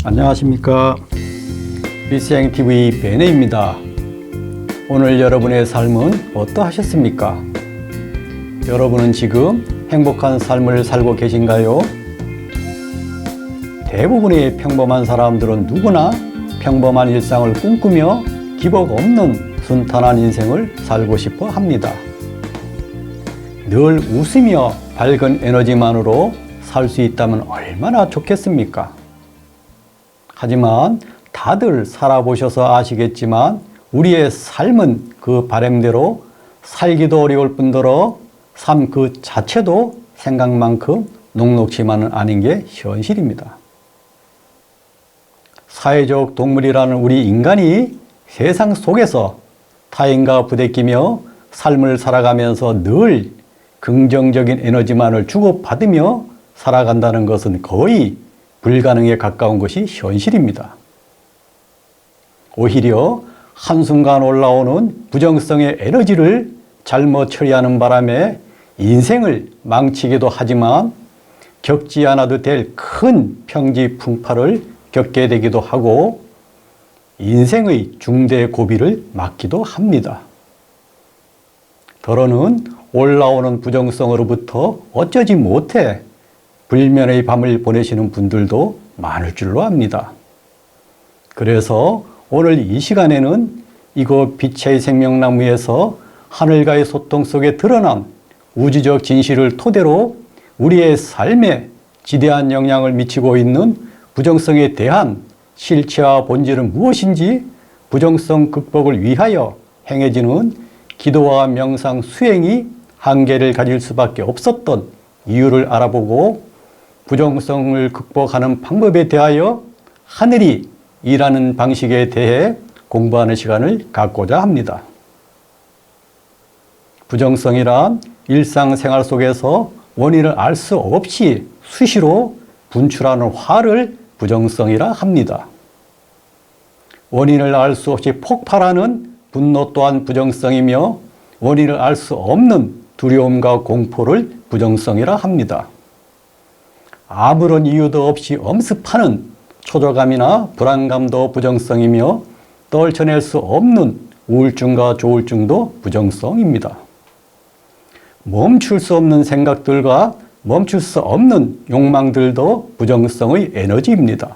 안녕하십니까. 비스양TV 베네입니다. 오늘 여러분의 삶은 어떠하셨습니까? 여러분은 지금 행복한 삶을 살고 계신가요? 대부분의 평범한 사람들은 누구나 평범한 일상을 꿈꾸며 기복 없는 순탄한 인생을 살고 싶어 합니다. 늘 웃으며 밝은 에너지만으로 살 수 있다면 얼마나 좋겠습니까? 하지만 다들 살아보셔서 아시겠지만 우리의 삶은 그 바람대로 살기도 어려울 뿐더러 삶 그 자체도 생각만큼 녹록지만은 않은 게 현실입니다. 사회적 동물이라는 우리 인간이 세상 속에서 타인과 부대끼며 삶을 살아가면서 늘 긍정적인 에너지만을 주고받으며 살아간다는 것은 거의 불가능에 가까운 것이 현실입니다. 오히려 한순간 올라오는 부정성의 에너지를 잘못 처리하는 바람에 인생을 망치기도 하지만 겪지 않아도 될 큰 평지풍파를 겪게 되기도 하고 인생의 중대 고비를 맞기도 합니다. 더러는 올라오는 부정성으로부터 어쩌지 못해 불면의 밤을 보내시는 분들도 많을 줄로 압니다. 그래서 오늘 이 시간에는 이곳 빛의 생명나무에서 하늘과의 소통 속에 드러난 우주적 진실을 토대로 우리의 삶에 지대한 영향을 미치고 있는 부정성에 대한 실체와 본질은 무엇인지 부정성 극복을 위하여 행해지는 기도와 명상 수행이 한계를 가질 수밖에 없었던 이유를 알아보고 부정성을 극복하는 방법에 대하여 하늘이 일하는 방식에 대해 공부하는 시간을 갖고자 합니다. 부정성이란 일상생활 속에서 원인을 알 수 없이 수시로 분출하는 화를 부정성이라 합니다. 원인을 알 수 없이 폭발하는 분노 또한 부정성이며 원인을 알 수 없는 두려움과 공포를 부정성이라 합니다. 아무런 이유도 없이 엄습하는 초조감이나 불안감도 부정성이며 떨쳐낼 수 없는 우울증과 조울증도 부정성입니다. 멈출 수 없는 생각들과 멈출 수 없는 욕망들도 부정성의 에너지입니다.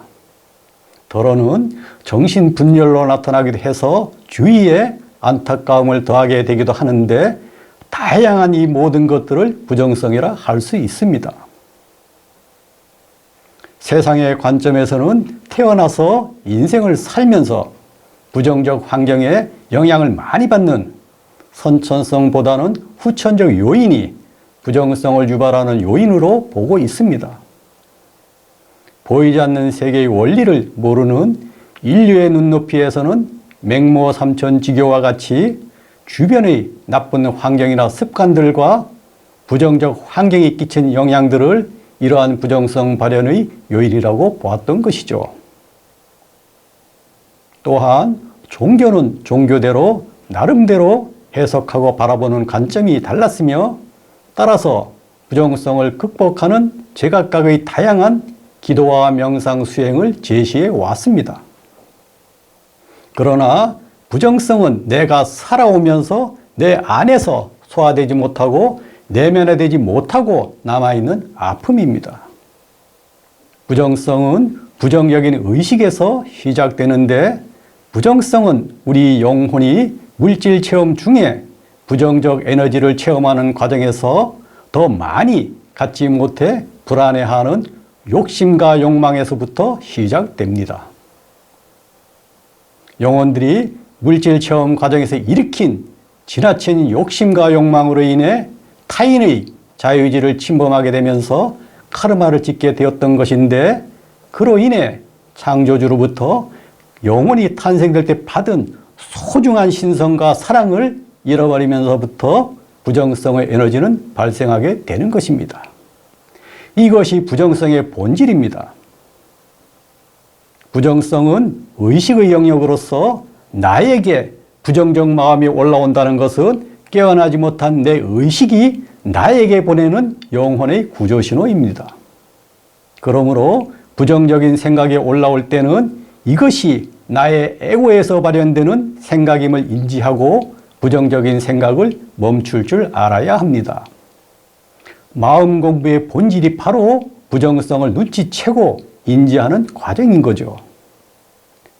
더러는 정신분열로 나타나기도 해서 주위에 안타까움을 더하게 되기도 하는데 다양한 이 모든 것들을 부정성이라 할 수 있습니다. 세상의 관점에서는 태어나서 인생을 살면서 부정적 환경에 영향을 많이 받는 선천성보다는 후천적 요인이 부정성을 유발하는 요인으로 보고 있습니다. 보이지 않는 세계의 원리를 모르는 인류의 눈높이에서는 맹모 삼천지교와 같이 주변의 나쁜 환경이나 습관들과 부정적 환경이 끼친 영향들을 이러한 부정성 발현의 요인이라고 보았던 것이죠. 또한 종교는 종교대로 나름대로 해석하고 바라보는 관점이 달랐으며 따라서 부정성을 극복하는 제각각의 다양한 기도와 명상 수행을 제시해 왔습니다. 그러나 부정성은 내가 살아오면서 내 안에서 소화되지 못하고 내면화되지 못하고 남아있는 아픔입니다. 부정성은 부정적인 의식에서 시작되는데 부정성은 우리 영혼이 물질 체험 중에 부정적 에너지를 체험하는 과정에서 더 많이 갖지 못해 불안해하는 욕심과 욕망에서부터 시작됩니다. 영혼들이 물질 체험 과정에서 일으킨 지나친 욕심과 욕망으로 인해 타인의 자유의지를 침범하게 되면서 카르마를 짓게 되었던 것인데 그로 인해 창조주로부터 영혼이 탄생될 때 받은 소중한 신성과 사랑을 잃어버리면서부터 부정성의 에너지는 발생하게 되는 것입니다. 이것이 부정성의 본질입니다. 부정성은 의식의 영역으로서 나에게 부정적 마음이 올라온다는 것은 깨어나지 못한 내 의식이 나에게 보내는 영혼의 구조신호입니다. 그러므로 부정적인 생각이 올라올 때는 이것이 나의 에고에서 발현되는 생각임을 인지하고 부정적인 생각을 멈출 줄 알아야 합니다. 마음 공부의 본질이 바로 부정성을 눈치채고 인지하는 과정인 거죠.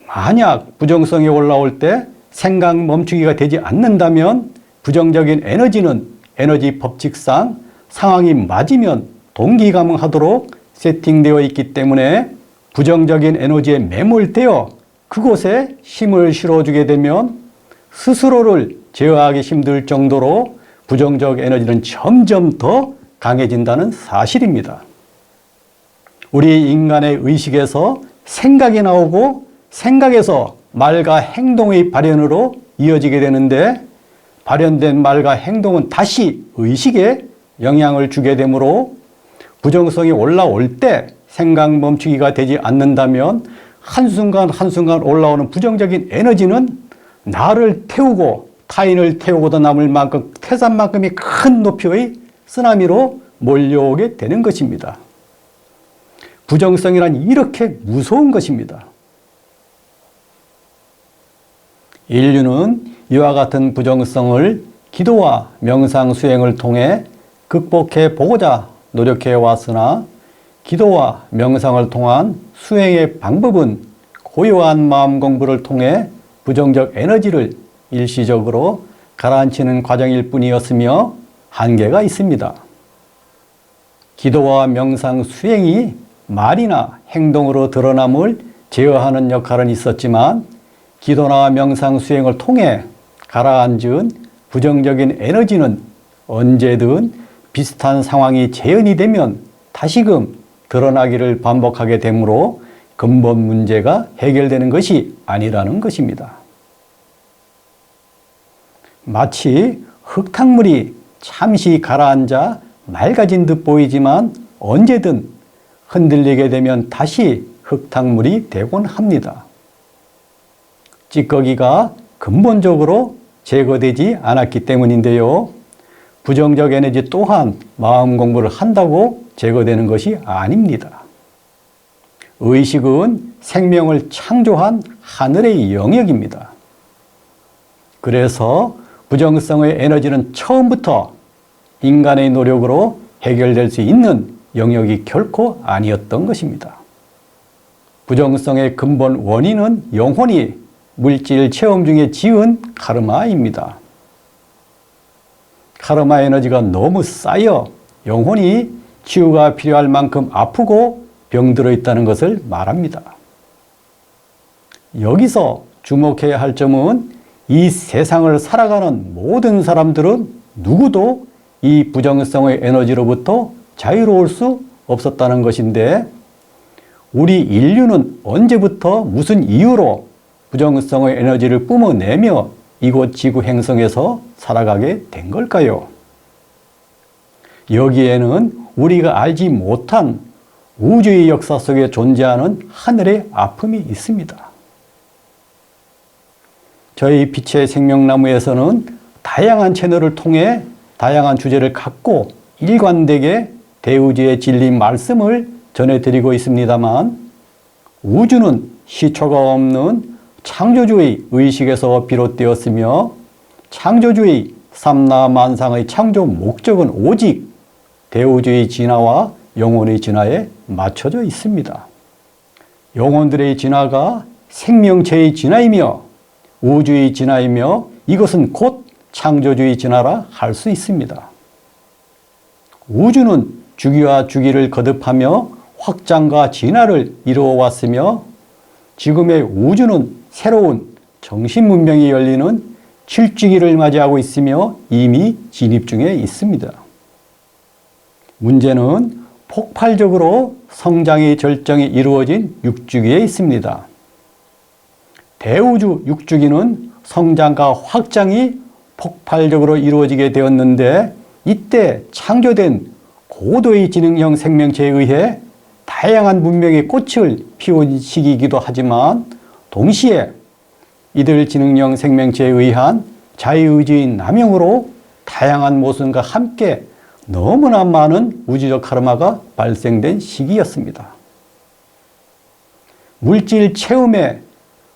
만약 부정성이 올라올 때 생각 멈추기가 되지 않는다면 부정적인 에너지는 에너지 법칙상 상황이 맞으면 동기감응하도록 세팅되어 있기 때문에 부정적인 에너지에 매몰되어 그곳에 힘을 실어주게 되면 스스로를 제어하기 힘들 정도로 부정적 에너지는 점점 더 강해진다는 사실입니다. 우리 인간의 의식에서 생각이 나오고 생각에서 말과 행동의 발현으로 이어지게 되는데 발현된 말과 행동은 다시 의식에 영향을 주게 되므로 부정성이 올라올 때 생각 멈추기가 되지 않는다면 한순간 한순간 올라오는 부정적인 에너지는 나를 태우고 타인을 태우고도 남을 만큼 태산만큼이 큰 높이의 쓰나미로 몰려오게 되는 것입니다. 부정성이란 이렇게 무서운 것입니다. 인류는 이와 같은 부정성을 기도와 명상 수행을 통해 극복해 보고자 노력해 왔으나 기도와 명상을 통한 수행의 방법은 고요한 마음 공부를 통해 부정적 에너지를 일시적으로 가라앉히는 과정일 뿐이었으며 한계가 있습니다. 기도와 명상 수행이 말이나 행동으로 드러남을 제어하는 역할은 있었지만 기도나 명상 수행을 통해 가라앉은 부정적인 에너지는 언제든 비슷한 상황이 재현이 되면 다시금 드러나기를 반복하게 되므로 근본 문제가 해결되는 것이 아니라는 것입니다. 마치 흙탕물이 잠시 가라앉아 맑아진 듯 보이지만 언제든 흔들리게 되면 다시 흙탕물이 되곤 합니다. 찌꺼기가 근본적으로 제거되지 않았기 때문인데요. 부정적 에너지 또한 마음 공부를 한다고 제거되는 것이 아닙니다. 의식은 생명을 창조한 하늘의 영역입니다. 그래서 부정성의 에너지는 처음부터 인간의 노력으로 해결될 수 있는 영역이 결코 아니었던 것입니다. 부정성의 근본 원인은 영혼이 물질 체험 중에 지은 카르마입니다. 카르마 에너지가 너무 쌓여 영혼이 치유가 필요할 만큼 아프고 병들어 있다는 것을 말합니다. 여기서 주목해야 할 점은 이 세상을 살아가는 모든 사람들은 누구도 이 부정성의 에너지로부터 자유로울 수 없었다는 것인데 우리 인류는 언제부터 무슨 이유로 부정성의 에너지를 뿜어내며 이곳 지구 행성에서 살아가게 된 걸까요? 여기에는 우리가 알지 못한 우주의 역사 속에 존재하는 하늘의 아픔이 있습니다. 저희 빛의 생명나무에서는 다양한 채널을 통해 다양한 주제를 갖고 일관되게 대우주의 진리 말씀을 전해드리고 있습니다만 우주는 시초가 없는 창조주의 의식에서 비롯되었으며 창조주의 삼라만상의 창조 목적은 오직 대우주의 진화와 영혼의 진화에 맞춰져 있습니다. 영혼들의 진화가 생명체의 진화이며 우주의 진화이며 이것은 곧 창조주의 진화라 할 수 있습니다. 우주는 주기와 주기를 거듭하며 확장과 진화를 이루어 왔으며 지금의 우주는 새로운 정신 문명이 열리는 7주기를 맞이하고 있으며 이미 진입 중에 있습니다. 문제는 폭발적으로 성장의 절정이 이루어진 6주기에 있습니다. 대우주 6주기는 성장과 확장이 폭발적으로 이루어지게 되었는데 이때 창조된 고도의 지능형 생명체에 의해 다양한 문명의 꽃을 피운 시기이기도 하지만 동시에 이들 지능형 생명체에 의한 자유의지의 남용으로 다양한 모순과 함께 너무나 많은 우주적 카르마가 발생된 시기였습니다. 물질 체험에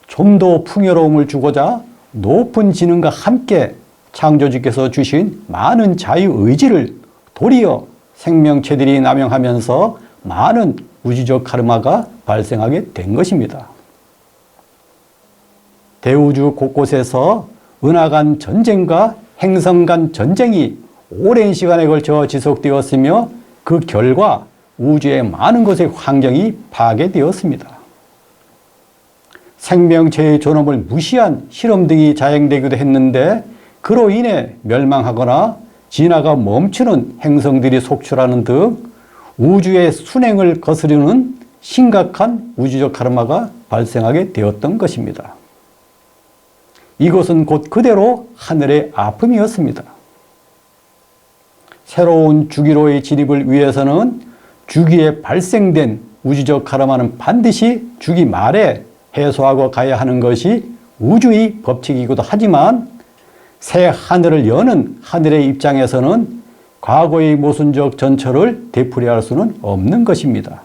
좀 더 풍요로움을 주고자 높은 지능과 함께 창조주께서 주신 많은 자유의지를 도리어 생명체들이 남용하면서 많은 우주적 카르마가 발생하게 된 것입니다. 대우주 곳곳에서 은하 간 전쟁과 행성 간 전쟁이 오랜 시간에 걸쳐 지속되었으며 그 결과 우주의 많은 곳의 환경이 파괴되었습니다. 생명체의 존엄을 무시한 실험 등이 자행되기도 했는데 그로 인해 멸망하거나 진화가 멈추는 행성들이 속출하는 등 우주의 순행을 거스르는 심각한 우주적 카르마가 발생하게 되었던 것입니다. 이것은 곧 그대로 하늘의 아픔이었습니다. 새로운 주기로의 진입을 위해서는 주기에 발생된 우주적 카르마는 반드시 주기 말에 해소하고 가야 하는 것이 우주의 법칙이기도 하지만 새 하늘을 여는 하늘의 입장에서는 과거의 모순적 전철을 되풀이할 수는 없는 것입니다.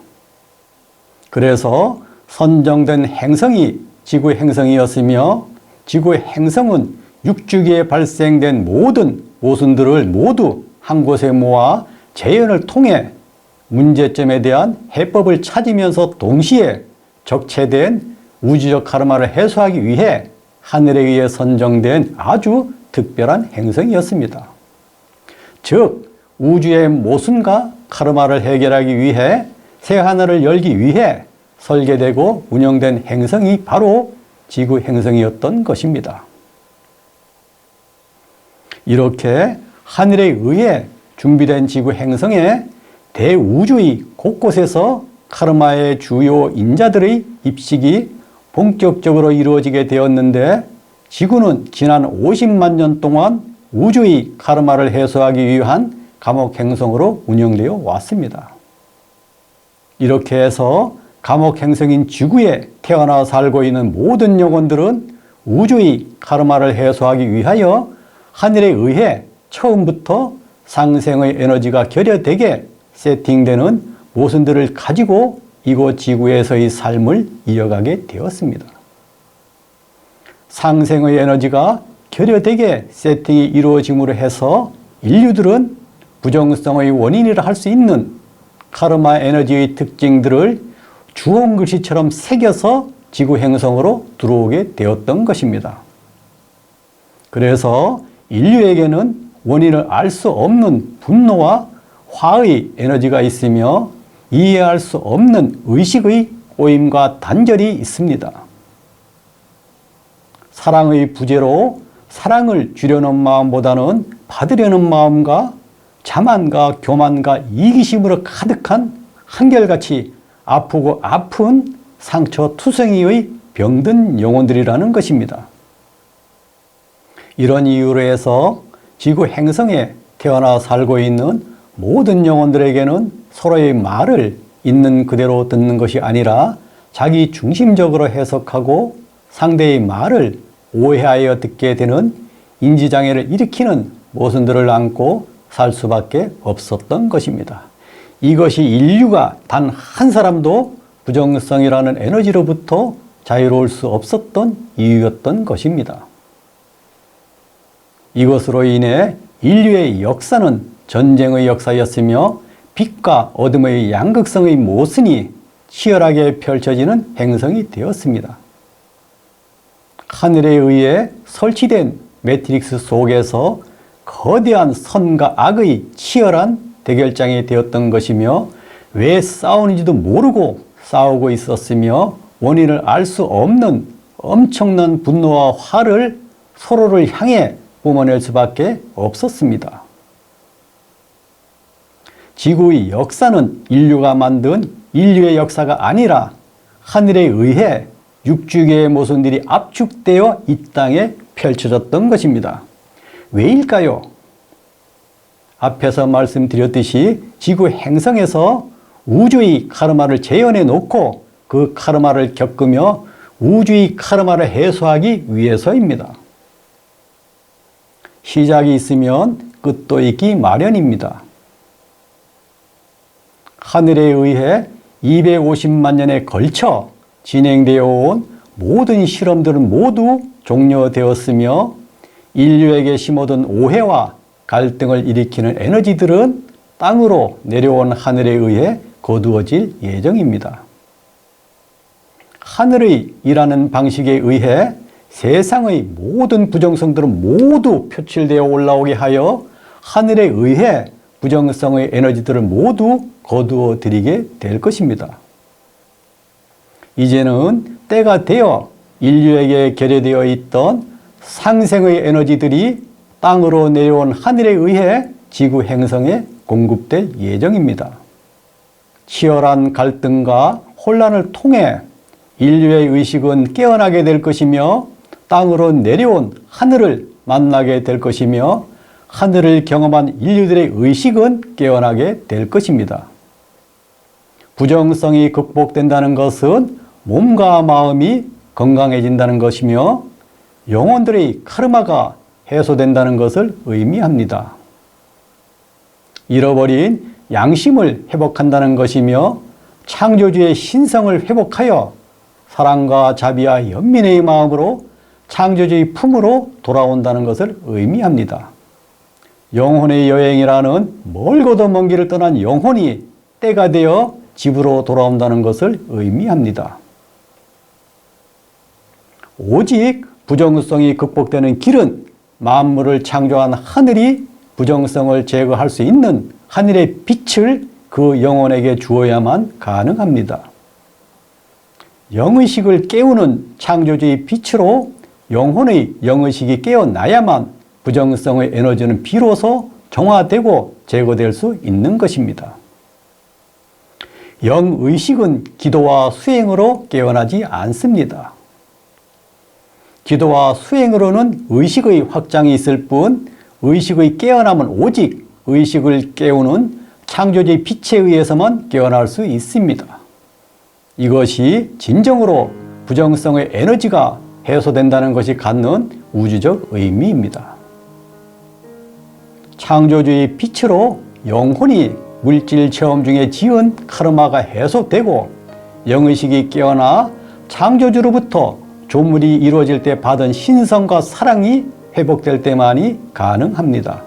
그래서 선정된 행성이 지구 행성이었으며 지구 행성은 육주기에 발생된 모든 모순들을 모두 한 곳에 모아 재현을 통해 문제점에 대한 해법을 찾으면서 동시에 적체된 우주적 카르마를 해소하기 위해 하늘에 의해 선정된 아주 특별한 행성이었습니다. 즉 우주의 모순과 카르마를 해결하기 위해 새 하늘을 열기 위해 설계되고 운영된 행성이 바로 지구 행성이었던 것입니다. 이렇게 하늘에 의해 준비된 지구 행성에 대우주의 곳곳에서 카르마의 주요 인자들의 입식이 본격적으로 이루어지게 되었는데 지구는 지난 50만 년 동안 우주의 카르마를 해소하기 위한 감옥 행성으로 운영되어 왔습니다. 이렇게 해서 감옥 행성인 지구에 태어나 살고 있는 모든 영혼들은 우주의 카르마를 해소하기 위하여 하늘에 의해 처음부터 상생의 에너지가 결여되게 세팅되는 모순들을 가지고 이곳 지구에서의 삶을 이어가게 되었습니다. 상생의 에너지가 결여되게 세팅이 이루어짐으로 해서 인류들은 부정성의 원인이라 할 수 있는 카르마 에너지의 특징들을 주홍 글씨처럼 새겨서 지구 행성으로 들어오게 되었던 것입니다. 그래서 인류에게는 원인을 알 수 없는 분노와 화의 에너지가 있으며 이해할 수 없는 의식의 꼬임과 단절이 있습니다. 사랑의 부재로 사랑을 주려는 마음보다는 받으려는 마음과 자만과 교만과 이기심으로 가득한 한결같이 아프고 아픈 상처투성이의 병든 영혼들이라는 것입니다. 이런 이유로 해서 지구 행성에 태어나 살고 있는 모든 영혼들에게는 서로의 말을 있는 그대로 듣는 것이 아니라 자기 중심적으로 해석하고 상대의 말을 오해하여 듣게 되는 인지장애를 일으키는 모순들을 안고 살 수밖에 없었던 것입니다. 이것이 인류가 단 한 사람도 부정성이라는 에너지로부터 자유로울 수 없었던 이유였던 것입니다. 이것으로 인해 인류의 역사는 전쟁의 역사였으며 빛과 어둠의 양극성의 모순이 치열하게 펼쳐지는 행성이 되었습니다. 하늘에 의해 설치된 매트릭스 속에서 거대한 선과 악의 치열한 대결장이 되었던 것이며 왜 싸우는지도 모르고 싸우고 있었으며 원인을 알 수 없는 엄청난 분노와 화를 서로를 향해 뿜어낼 수밖에 없었습니다. 지구의 역사는 인류가 만든 인류의 역사가 아니라 하늘에 의해 육주계의 모순들이 압축되어 이 땅에 펼쳐졌던 것입니다. 왜일까요? 앞에서 말씀드렸듯이 지구 행성에서 우주의 카르마를 재현해 놓고 그 카르마를 겪으며 우주의 카르마를 해소하기 위해서입니다. 시작이 있으면 끝도 있기 마련입니다. 하늘에 의해 250만 년에 걸쳐 진행되어 온 모든 실험들은 모두 종료되었으며 인류에게 심어둔 오해와 갈등을 일으키는 에너지들은 땅으로 내려온 하늘에 의해 거두어질 예정입니다. 하늘의 일하는 방식에 의해 세상의 모든 부정성들은 모두 표출되어 올라오게 하여 하늘에 의해 부정성의 에너지들을 모두 거두어 들이게 될 것입니다. 이제는 때가 되어 인류에게 결여되어 있던 상생의 에너지들이 땅으로 내려온 하늘에 의해 지구 행성에 공급될 예정입니다. 치열한 갈등과 혼란을 통해 인류의 의식은 깨어나게 될 것이며 땅으로 내려온 하늘을 만나게 될 것이며 하늘을 경험한 인류들의 의식은 깨어나게 될 것입니다. 부정성이 극복된다는 것은 몸과 마음이 건강해진다는 것이며 영혼들의 카르마가 해소된다는 것을 의미합니다. 잃어버린 양심을 회복한다는 것이며 창조주의 신성을 회복하여 사랑과 자비와 연민의 마음으로 창조주의 품으로 돌아온다는 것을 의미합니다. 영혼의 여행이라는 멀고도 먼 길을 떠난 영혼이 때가 되어 집으로 돌아온다는 것을 의미합니다. 오직 부정성이 극복되는 길은 만물을 창조한 하늘이 부정성을 제거할 수 있는 하늘의 빛을 그 영혼에게 주어야만 가능합니다. 영의식을 깨우는 창조주의 빛으로 영혼의 영의식이 깨어나야만 부정성의 에너지는 비로소 정화되고 제거될 수 있는 것입니다. 영의식은 기도와 수행으로 깨어나지 않습니다. 기도와 수행으로는 의식의 확장이 있을 뿐 의식의 깨어남은 오직 의식을 깨우는 창조주의 빛에 의해서만 깨어날 수 있습니다. 이것이 진정으로 부정성의 에너지가 해소된다는 것이 갖는 우주적 의미입니다. 창조주의 빛으로 영혼이 물질 체험 중에 지은 카르마가 해소되고 영의식이 깨어나 창조주로부터 조물이 이루어질 때 받은 신성과 사랑이 회복될 때만이 가능합니다.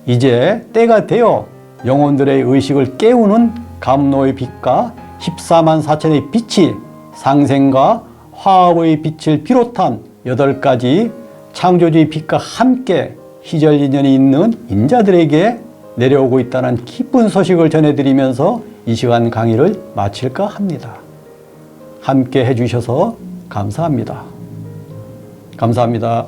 이제 때가 되어 영혼들의 의식을 깨우는 감노의 빛과 14만 4천의 빛이 상생과 화합의 빛을 비롯한 8가지 창조주의 빛과 함께 희절 인연이 있는 인자들에게 내려오고 있다는 기쁜 소식을 전해드리면서 이 시간 강의를 마칠까 합니다. 함께 해주셔서 감사합니다. 감사합니다.